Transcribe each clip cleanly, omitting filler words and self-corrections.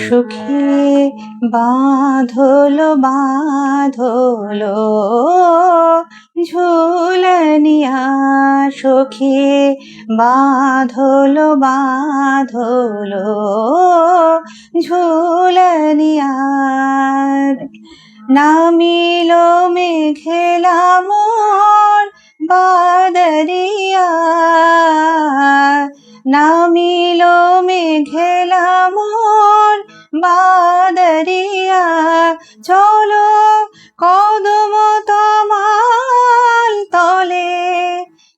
সুখে বাঁধলো বাঁধলো ঝুলনিয়া, সখী বাঁধলো বাঁধলো ঝুলনিয়া। নামিল মেঘেলা মোর বাদরিয়া, নামিল মেঘেলা মোর বাদরিয়া। চলো কদম তমাল তলে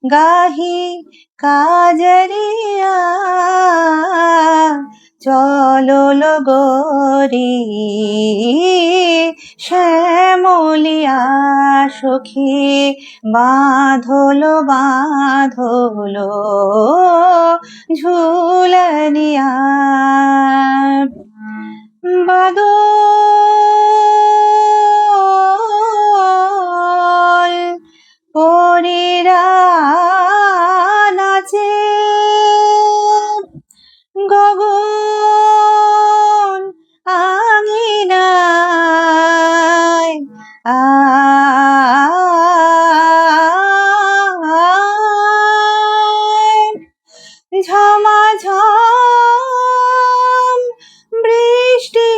গাহি কাজরিয়া, চলো লগরি শ্যামলিয়া, সখী বাঁধলো বাঁধলো ঝুলনিয়া। বাদল পরীরা নাচে, গগন আঙিনায় ঝমাঝম বৃষ্টি,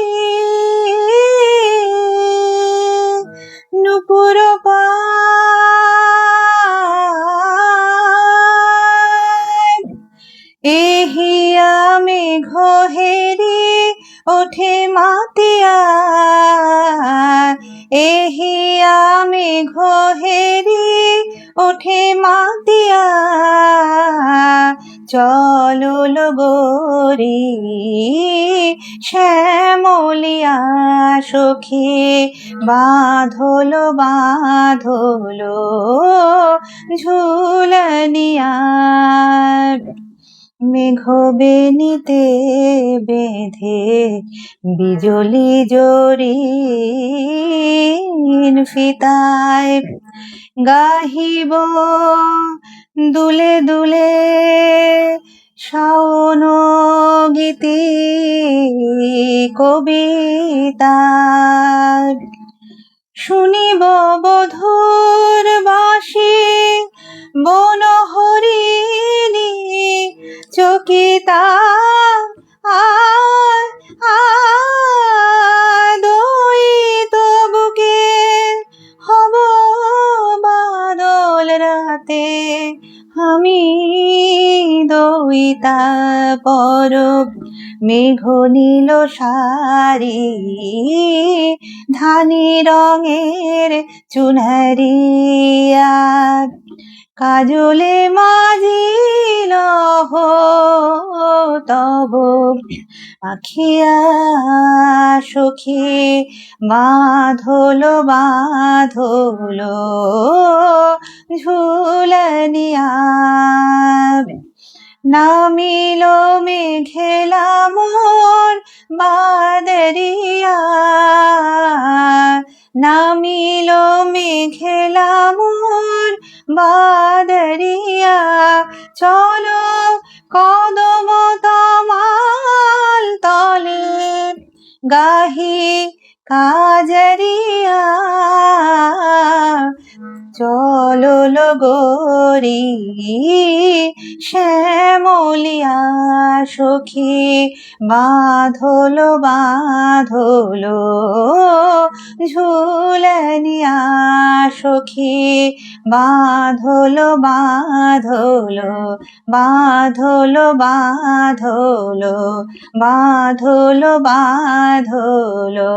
নুপুর পায়। এহিয়া মেঘ হেরি ওঠে মাতিয়া, এহিয়া মেঘ হেরি ওঠে মাতিয়া। চলো লগরি শ্যামলিয়া, সখী বাঁধলো বাঁধলো ঝুলনিয়া। মেঘ বেনিতে বেঁধে বিজলি জরিন ফিতায়, গাহিব দুলে দুলে শাওন গীতি কবিতা। শুনিব বধুর বাঁশি বন হরিণী চকিতা, দইত বুকে হব বাদল রাতে আমি দইতা পরব। মেঘ নীল শাড়ি ধানি রঙের চুনরিয়া, কাজলে মাজিল তব আখিয়া, সখী বাঁধলো বাঁধলো ঝুলনিয়া। নামিল মেঘেলা মোর বাদরিয়া, নামিল মেঘেলা মোর বাদরিয়া। চলো কদম তমাল তলে গাহি কাজরিয়া, চলো লগরি শ্যামলিয়া, সখী বাঁধলো বাঁধলো ঝুলনিয়া, সখী বাঁধলো বাঁধলো বাঁধলো বাঁধলো বাঁধলো বাঁধলো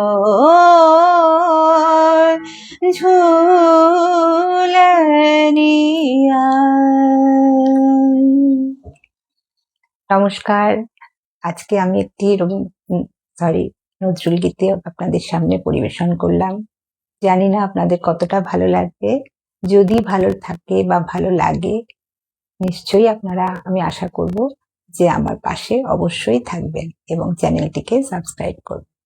ঝুলনিয়া। নমস্কার। আজকে আমি একটি নজরুল গীতি আপনাদের সামনে পরিবেশন করলাম। জানি না আপনাদের কতটা ভালো লাগবে। যদি ভালো থাকে বা ভালো লাগে, নিশ্চয়ই আপনারা, আমি আশা করব যে আমার পাশে অবশ্যই থাকবেন এবং চ্যানেলটিকে সাবস্ক্রাইব করবেন।